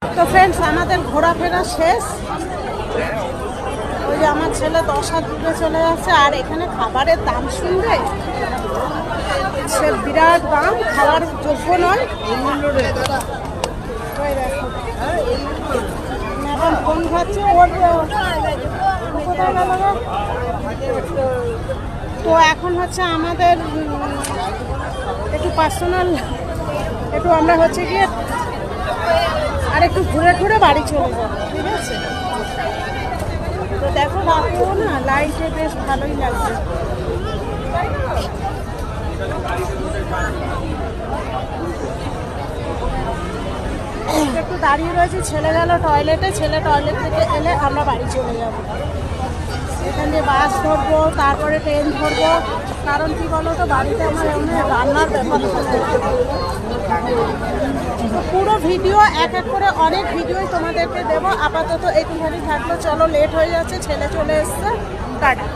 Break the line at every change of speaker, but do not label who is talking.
তো ফ্রেন্ডস, আমাদের ঘোরাফেরা শেষ। ওই যে আমার ছেলে 10 হাত দূরে চলে যাচ্ছে। আর এখানে খাবারের দাম শুনবে, সে বিরাট দাম, খাওয়ার যোগ্য নয়। ওই দেখো, এখন ফোন খাচ্ছে ওর, কোথায় গেল গো? তো এখন হচ্ছে আমাদের একটু পার্সোনাল, একটু আমরা হচ্ছে গিয়ে আর একটু ঘুরে ঘুরে বাড়ি চলে যাবো, ঠিক আছে? তো দেখো, রাতেও না লাইটে বেশ ভালোই লাগবে। একটু দাঁড়িয়ে রয়েছে, ছেলে গেল টয়লেটে, ছেলে টয়লেট থেকে এলে আমরা বাড়ি চলে যাব। এখান দিয়ে বাস ধরবো, তারপরে ট্রেন ধরবো। কারণ কি বলো তো, বাড়িতে আমার এমনি রান্নার ব্যাপার থাকে। তো পুরো ভিডিও এক এক করে অনেক ভিডিওই তোমাদেরকে দেবো। আপাতত একটুখানি থাকলো, চলো লেট হয়ে যাচ্ছে, ছেলে চলে এসছে, টাটা।